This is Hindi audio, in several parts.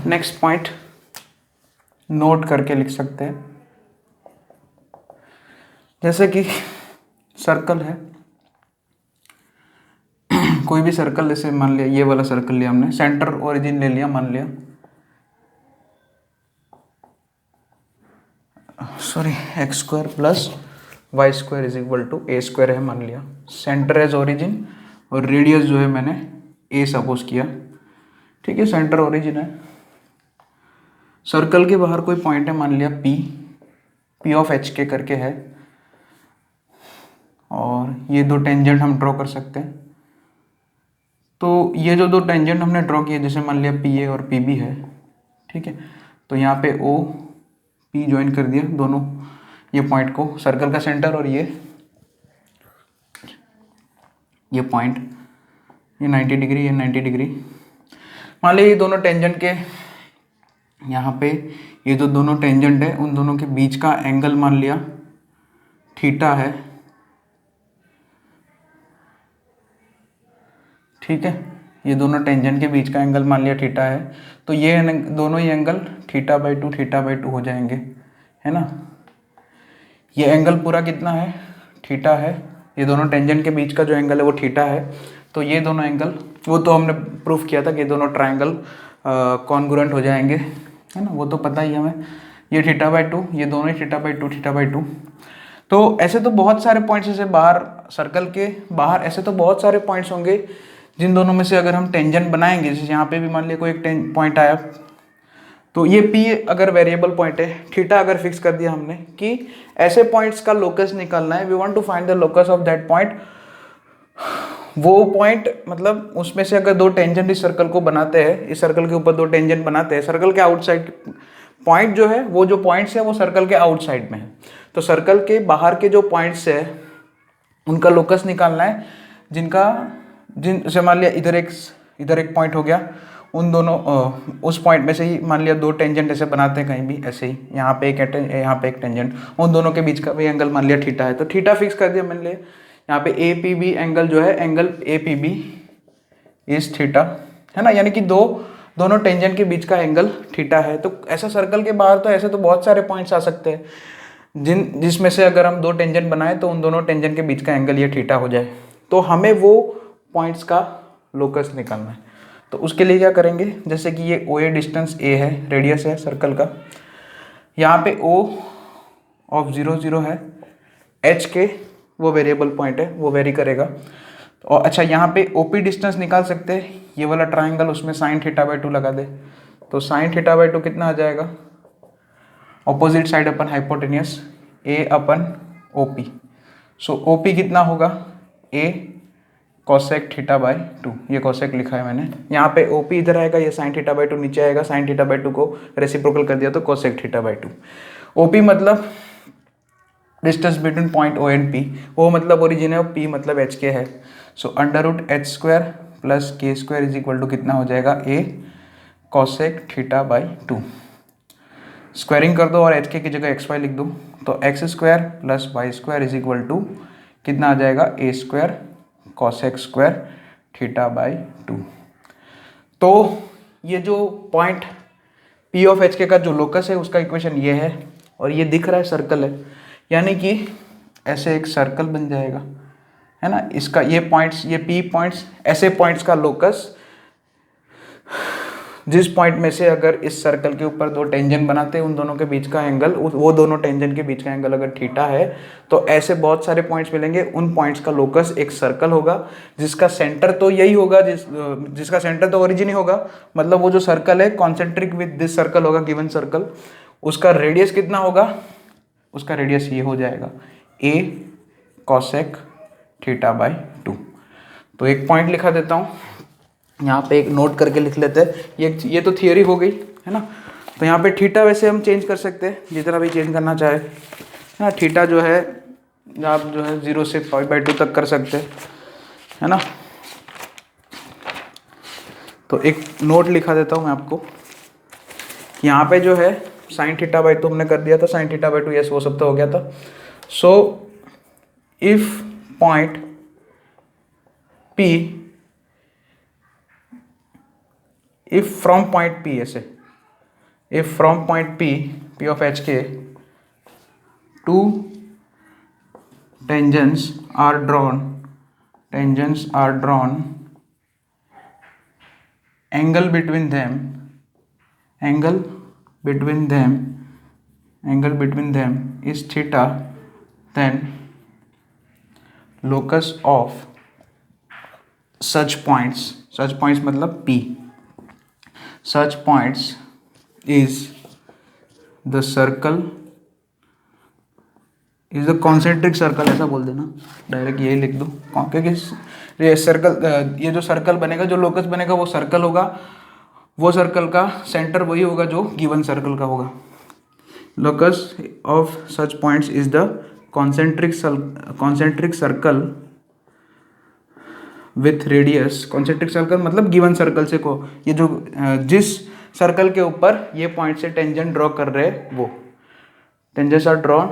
नेक्स्ट पॉइंट नोट करके लिख सकते हैं, जैसे कि सर्कल है, कोई भी सर्कल, जैसे मान लिया ये वाला सर्कल लिया हमने, सेंटर ओरिजिन ले लिया, मान लिया sorry x square plus Y square is equal to a square है, मान लिया सेंटर एज ओरिजिन और रेडियस जो है मैंने ए सपोज किया, ठीक है, सेंटर ओरिजिन है। सर्कल के बाहर कोई पॉइंट है, मान लिया पी ऑफ एच के करके है, और ये दो टेंजेंट हम ड्रॉ कर सकते हैं। तो ये जो दो टेंजेंट हमने ड्रॉ किए, जैसे मान लिया पी ए और पी बी है, ठीक है, तो यहाँ पे ओ पी ज्वाइन कर दिया दोनों ये पॉइंट को, सर्कल का सेंटर, और ये पॉइंट, ये 90 डिग्री, ये 90 डिग्री। मान लिया ये दोनों टेंजेंट के यहाँ पे ये जो दोनों टेंजेंट है उन दोनों के बीच का एंगल मान लिया थीटा है, ठीक है, ये दोनों टेंजेंट के बीच का एंगल मान लिया थीटा है, तो ये दोनों ही एंगल थीटा बाई टू हो जाएंगे, है ना। ये एंगल पूरा कितना है, थीटा है, ये दोनों टेंजेंट के बीच का जो एंगल है वो थीटा है, तो ये दोनों एंगल, वो तो हमने प्रूफ किया था कि दोनों ट्रायंगल कॉन्ग्रुएंट हो जाएंगे, है ना, वो तो पता ही हमें। ये थीटा बाई टू, ये दोनों ही थीटा बाई टू। तो ऐसे तो बहुत सारे पॉइंट्स, ऐसे बाहर सर्कल के बाहर ऐसे तो बहुत सारे पॉइंट्स होंगे जिन दोनों में से अगर हम टेंजेंट बनाएंगे, जैसे यहाँ पे भी मान लिया कोई एक पॉइंट आया, तो ये P अगर वेरिएबल पॉइंट है, थीटा अगर फिक्स कर दिया हमने कि ऐसे पॉइंट्स का लोकस निकालना है, we want to find the locus of that point, वो पॉइंट मतलब उसमें से अगर दो टेंजेंट इस सर्कल को बनाते हैं, इस सर्कल के ऊपर दो टेंजेंट बनाते हैं, सर्कल के आउटसाइड पॉइंट जो है, वो जो पॉइंट्स है वो सर्कल के आउटसाइड में है, तो सर्कल के बाहर के जो पॉइंट्स है उनका लोकस निकालना है, जिनसे मान लिया इधर एक पॉइंट हो गया, उन दोनों उस पॉइंट में से ही मान लिया दो टेंजेंट ऐसे बनाते हैं कहीं भी, ऐसे ही यहाँ पे एक टेंजेंट, उन दोनों के बीच का भी एंगल मान लिया थीटा है, तो थीटा फिक्स कर दिया मैंने, यहाँ पे ए पी बी एंगल जो है, angle A P B is theta, है ना, यानी कि दोनों टेंजेंट के बीच का एंगल थीटा है। तो ऐसा सर्कल के बाहर तो ऐसे तो बहुत सारे पॉइंट्स आ सकते हैं जिसमें से अगर हम दो टेंजेंट बनाए तो उन दोनों टेंजेंट के बीच का एंगल ये थीटा हो जाए, तो हमें वो पॉइंट्स का लोकस निकालना है। तो उसके लिए क्या करेंगे, जैसे कि ये ओ ए डिस्टेंस ए है, रेडियस है सर्कल का, यहाँ पे ओ ऑफ 0 0 है, एच के वो वेरिएबल पॉइंट है, वो वेरी करेगा, और अच्छा यहाँ पे ओ पी डिस्टेंस निकाल सकते हैं, ये वाला ट्राइंगल, उसमें साइन थीटा बाई टू लगा दे, तो साइन थीटा बाई टू कितना आ जाएगा, ऑपोजिट साइड अपन हाइपोटेनियस ए अपन ओ पी, सो ओ पी कितना होगा, ए कोसेक थीटा बाई टू, ये कोसेक लिखा है मैंने, यहाँ पे ओ पी इधर आएगा, ये साइन थीटा बाई टू नीचे आएगा, साइन थीटा बाई टू को रेसिप्रोकल कर दिया तो cosec theta by two. O P मतलब distance between point O and P, O मतलब ओरिजिन है और पी मतलब एच के है, so under root H square plus K square is equal to कितना हो जाएगा, A cosec theta by two, squaring कर दो और एच के की जगह एक्स वाई लिख दो, तो X square plus Y square is equal to कितना आ जाएगा, A square cosec square theta by two. तो ये जो पॉइंट पी ऑफ एच के का जो लोकस है उसका इक्वेशन ये है, और ये दिख रहा है सर्कल है, यानी कि ऐसे एक सर्कल बन जाएगा, है ना, इसका ये पॉइंट्स, ये पी पॉइंट्स, ऐसे पॉइंट्स का लोकस, जिस पॉइंट में से अगर इस सर्कल के ऊपर दो टेंजेंट बनाते हैं उन दोनों के बीच का एंगल, वो दोनों टेंजेंट के बीच का एंगल अगर थीटा है, तो ऐसे बहुत सारे पॉइंट्स मिलेंगे, उन पॉइंट्स का लोकस एक सर्कल होगा, जिसका सेंटर तो यही होगा, जिसका सेंटर तो ओरिजिन ही होगा, मतलब वो जो सर्कल है कॉन्सेंट्रिक विद दिस सर्कल होगा, गिवन सर्कल, उसका रेडियस कितना होगा, उसका रेडियस ये हो जाएगा, A cosec theta by two. तो एक पॉइंट लिखा देता हूँ, यहाँ पे एक नोट करके लिख लेते हैं, ये तो थियोरी हो गई, है ना। तो यहाँ पे थीटा वैसे हम चेंज कर सकते हैं जितना भी चेंज करना चाहे, है ना, थीटा जो है आप जो है 0 से पाई बाई 2 तक कर सकते हैं, है ना। तो एक नोट लिखा देता हूँ मैं आपको, यहाँ पे जो है साइन थीटा बाई 2 हमने कर दिया था, साइन थीटा बाई 2 यस वो सब तो हो गया था। So if point P, if from point P ऐसे if from point P of HK, two tangents are drawn, angle between them is theta, then locus of such points मतलब P, such points is the concentric circle, ऐसा बोल देना, डायरेक्ट यही लिख दो, क्योंकि ये सर्कल, ये जो सर्कल बनेगा, जो लोकस बनेगा वो सर्कल होगा, वो सर्कल का सेंटर वही होगा जो गिवन सर्कल का होगा। Locus of such points is the concentric circle with radius, concentric circle मतलब गिवन सर्कल से को, ये जो जिस सर्कल के ऊपर ये पॉइंट से टेंजेंट ड्रॉ कर रहे हैं वो tangents are drawn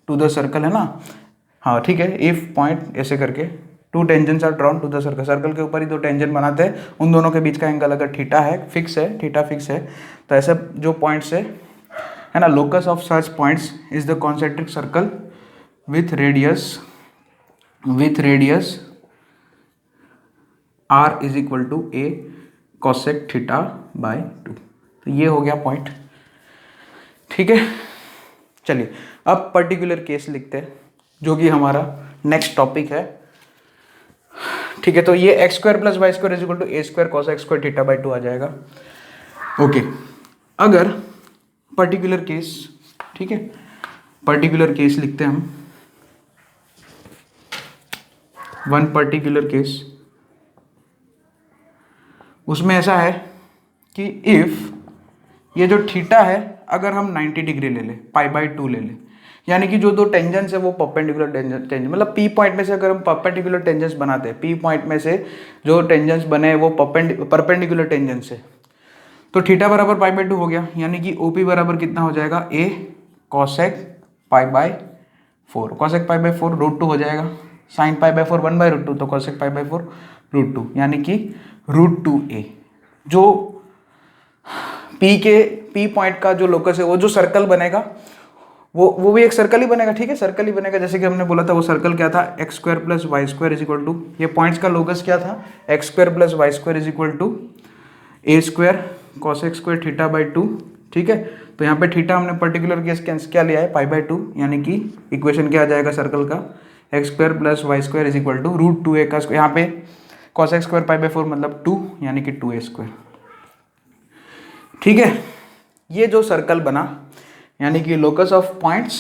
to the circle, है ना। हाँ ठीक है, इफ पॉइंट ऐसे करके two tangents are drawn to the circle, circle के ऊपर ही दो टेंजेंट बनाते हैं, उन दोनों के बीच का एंगल अगर थीटा है, फिक्स है, थीटा फिक्स है, तो ऐसे जो पॉइंट्स है ना, locus of such points is the concentric circle with radius r is equal to a cosec theta by 2। तो ये हो गया पॉइंट, ठीक है। चलिए अब पर्टिकुलर केस लिखते हैं, जो कि हमारा नेक्स्ट टॉपिक है, ठीक है। तो ये x square plus Y square is equal to a square cosec square theta by 2 आ जाएगा। ओके, अगर पर्टिकुलर केस, ठीक है, पर्टिकुलर केस लिखते हैं हम, वन पर्टिकुलर केस, उसमें ऐसा है कि इफ ये जो थीटा है अगर हम 90 डिग्री ले लें, पाई बाई 2 ले लें, यानी कि जो दो टेंजेंट्स है वो परपेंडिकुलर टेंजेंट, मतलब पी पॉइंट में से अगर हम परपेंडिकुलर टेंजेंट्स बनाते हैं, पी पॉइंट में से जो टेंजेंट्स बने हैं वो परपेंडिकुलर टेंजेंट्स है, तो थीटा बराबर पाई बाई 2 हो गया, यानी कि ओपी बराबर कितना हो जाएगा, A cosec pi by 4, cosec pi by 4 √2 हो जाएगा, साइन पाई बाई 4 1/√2, तो कॉसेक पाई बाई 4 √2, यानी कि √2a। जो पी पॉइंट का जो लोकस है, वो जो सर्कल बनेगा वो भी एक सर्कल ही बनेगा, ठीक है, सर्कल ही बनेगा, जैसे कि हमने बोला था वो सर्कल क्या था, x square plus Y square is equal to, ये पॉइंट्स का लोकस क्या था, x square plus Y square is equal to a square cosec square theta by 2, ठीक है। तो यहाँ पे थीटा हमने पर्टिकुलर केस क्या लिया है, पाई बाई 2, यानी कि इक्वेशन क्या आ जाएगा सर्कल का, x square plus Y square is equal to √2a का स्क्वायर, यहाँ पे cosec square pi by 4 मतलब 2, यानी कि 2a स्क्वायर, ठीक है। ये जो सर्कल बना, यानी कि locus of points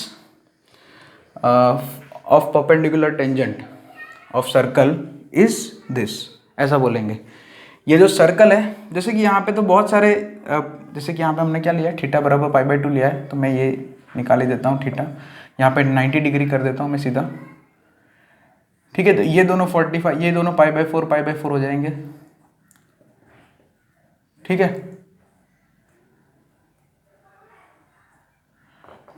of perpendicular tangent of circle is this, ऐसा बोलेंगे। ये जो सर्कल है, जैसे कि यहाँ पे तो बहुत सारे, जैसे कि यहाँ पे हमने क्या लिया है, थीटा बराबर पाई बाई 2 लिया है, तो मैं ये निकाल ही देता हूँ, थीटा यहाँ पे 90 डिग्री कर देता हूँ मैं सीधा, ठीक है। तो ये दोनों 45, ये दोनों पाई बाई 4 हो जाएंगे, ठीक है।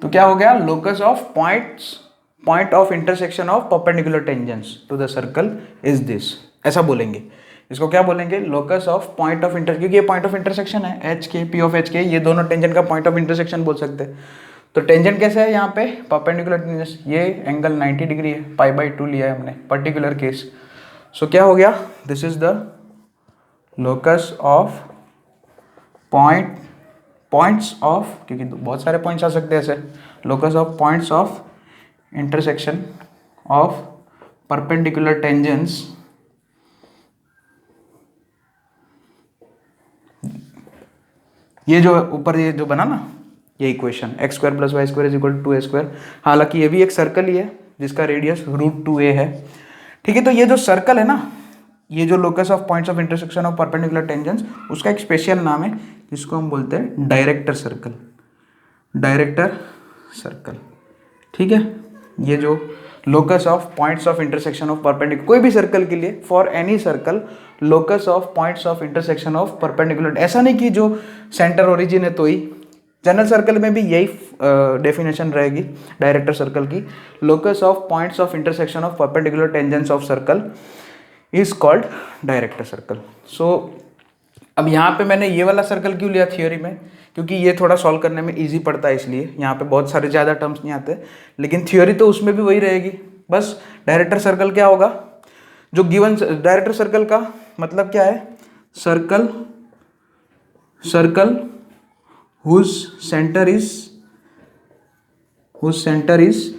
तो क्या हो गया, locus of point of intersection of perpendicular tangents to the circle is this, ऐसा बोलेंगे। इसको क्या बोलेंगे, locus of point of inter, क्योंकि ये पॉइंट ऑफ इंटरसेक्शन है, H K P of H K, ये दोनों टेंजेंट का पॉइंट ऑफ इंटरसेक्शन बोल सकते हैं। तो टेंजेंट कैसे है यहाँ पे, परपेंडिकुलर टेंजेंट्स, ये एंगल 90 डिग्री है, पाई बाई 2 लिया है हमने, पर्टिकुलर केस। सो क्या हो गया, this is the locus of points of, क्योंकि बहुत सारे पॉइंट्स आ सकते हैं ऐसे, locus of points of intersection of perpendicular tangents ये जो ऊपर ये जो बना ना, ये equation x square plus Y square is equal to 2a square, हालांकि ये भी एक सर्कल ही है जिसका रेडियस √2a है, ठीक है। तो ये जो सर्कल है ना, ये जो locus of points of intersection of perpendicular tangents, उसका एक स्पेशल नाम है जिसको हम बोलते हैं डायरेक्टर सर्कल, ठीक है। ये जो locus of points of intersection of perpendicular, कोई भी सर्कल के लिए, for any circle locus of points of intersection of perpendicular, ऐसा नहीं कि जो सेंटर ओरिजिन है तो ही, जनरल सर्कल में भी यही डेफिनेशन रहेगी डायरेक्टर सर्कल की, locus of points of intersection of perpendicular tangents of circle is called director circle. So अब यहाँ पे मैंने ये वाला सर्कल क्यों लिया थियोरी में, क्योंकि ये थोड़ा सॉल्व करने में इजी पड़ता है, इसलिए यहाँ पे बहुत सारे ज़्यादा टर्म्स नहीं आते, लेकिन थ्योरी तो उसमें भी वही रहेगी। बस डायरेक्टर सर्कल क्या होगा, जो गिवन डायरेक्टर सर्कल का मतलब क्या है, circle whose centre is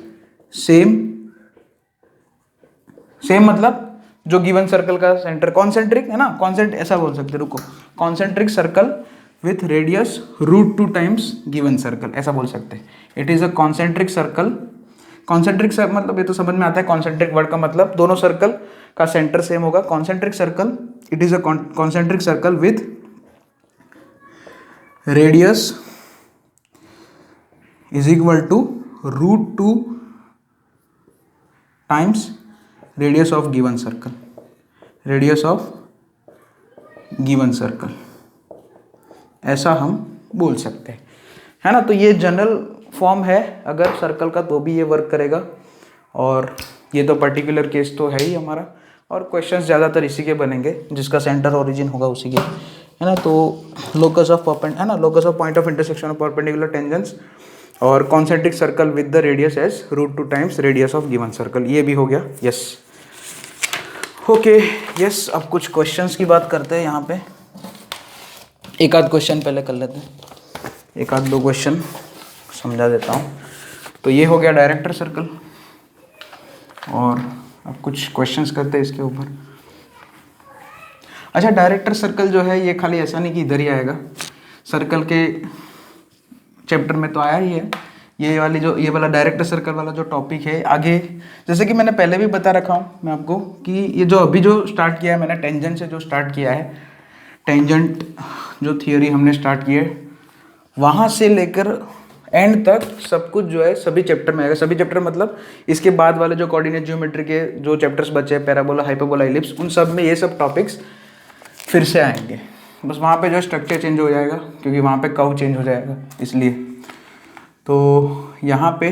same मतलब जो गिवन सर्कल का सेंटर कॉन्सेंट्रिक है ना, ऐसा बोल सकते, रुको, concentric circle with radius root 2 times given circle, ऐसा बोल सकते हैं। It is a concentric circle, मतलब ये तो समझ में आता है, कॉन्सेंट्रिक वर्ड का मतलब दोनों सर्कल का सेंटर सेम होगा। Concentric circle, it is a concentric circle with radius is equal to root 2 times radius of given circle, ऐसा हम बोल सकते हैं, है ना। तो ये जनरल फॉर्म है अगर सर्कल का, तो भी ये वर्क करेगा, और ये तो पर्टिकुलर केस तो है ही हमारा, और क्वेश्चंस ज़्यादातर इसी के बनेंगे जिसका सेंटर ओरिजिन होगा उसी के, है ना। तो locus of point of intersection of perpendicular tangents और concentric circle with the radius as root 2 times radius of given circle, ये भी हो गया। Yes, okay, yes. अब कुछ क्वेश्चंस की बात करते हैं यहाँ पे, एक आध क्वेश्चन पहले कर लेते हैं, एक आध दो क्वेश्चन समझा देता हूँ। तो ये हो गया डायरेक्टर सर्कल, और अब कुछ क्वेश्चंस करते हैं इसके ऊपर। अच्छा, डायरेक्टर सर्कल जो है ये खाली ऐसा नहीं कि इधर ही आएगा, सर्कल के चैप्टर में तो आया ही है। ये वाला डायरेक्टर सर्कल वाला जो टॉपिक है, आगे जैसे कि मैंने पहले भी बता रखा हूँ मैं आपको कि ये जो अभी जो स्टार्ट किया है मैंने, टेंजेंट से जो स्टार्ट किया है, टेंजेंट जो थियोरी हमने स्टार्ट की है, वहाँ से लेकर एंड तक सब कुछ जो है सभी चैप्टर में आएगा। सभी चैप्टर मतलब इसके बाद वाले जो कोऑर्डिनेट ज्योमेट्री के जो चैप्टर्स बचे हैं, पैराबोला, हाइपरबोला, इलिप्स, उन सब में ये सब टॉपिक्स फिर से आएंगे। बस वहाँ पे जो स्ट्रक्चर चेंज हो जाएगा, क्योंकि वहाँ पे कर्व चेंज हो जाएगा, इसलिए। तो यहाँ पे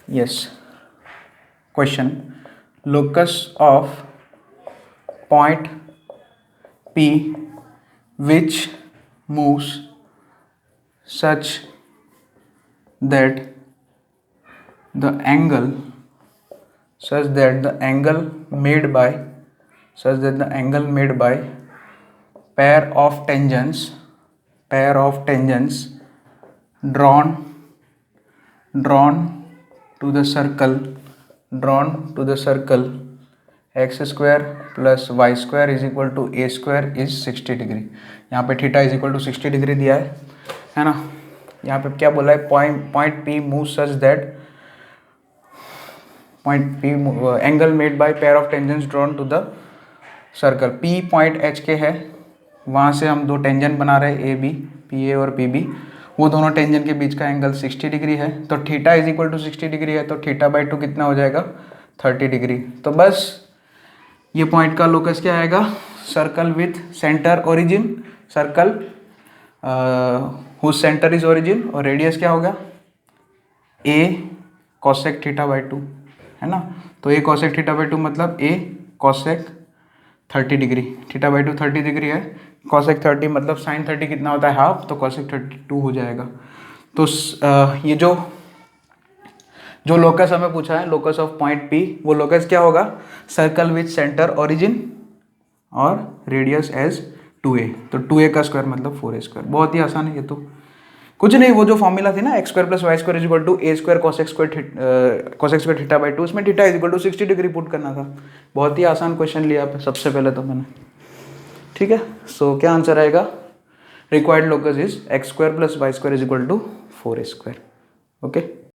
yes, question, locus of point P which moves such that the angle made by pair of tangents drawn to the circle x square plus y square is equal to a square is 60 degree. यहाँ पे theta is equal to 60 degree दिया है ना। यहाँ पे क्या बोला है, point P move such that point P angle made by pair of tangents drawn to the circle. P point H के है, वहाँ से हम दो टेंजेंट बना रहे हैं AB, PA और PB, वो दोनों टेंजेंट के बीच का एंगल 60 डिग्री है। तो theta is equal to 60 degree है, तो थीटा बाई 2 कितना हो जाएगा, 30 डिग्री। तो बस ये पॉइंट का लोकस क्या आएगा, circle with centre origin, circle whose centre is origin, और रेडियस क्या होगा, a cosec थीटा बाई 2, है ना। तो a cosec थीटा बाई 2 मतलब a cosec 30 degree, theta by 2 30 degree है, cosec 30 मतलब sin 30 कितना होता है, हाफ, तो cosec 32 हो जाएगा। तो ये जो लोकस हमें पूछा है, लोकस ऑफ पॉइंट P, वो लोकस क्या होगा, सर्कल विथ सेंटर ओरिजिन और रेडियस एज 2a, तो 2a का स्क्वायर मतलब 4a स्क्वायर। बहुत ही आसान है ये, तो कुछ नहीं, वो जो फॉर्मूला थी ना, x square plus Y square is equal to a square cosec square theta by 2, उसमें theta is equal to 60 degree put करना था। बहुत ही आसान क्वेश्चन लिया सबसे पहले तो मैंने, ठीक है। सो क्या आंसर आएगा, required locus is x square plus Y square is equal to 4a square. Okay.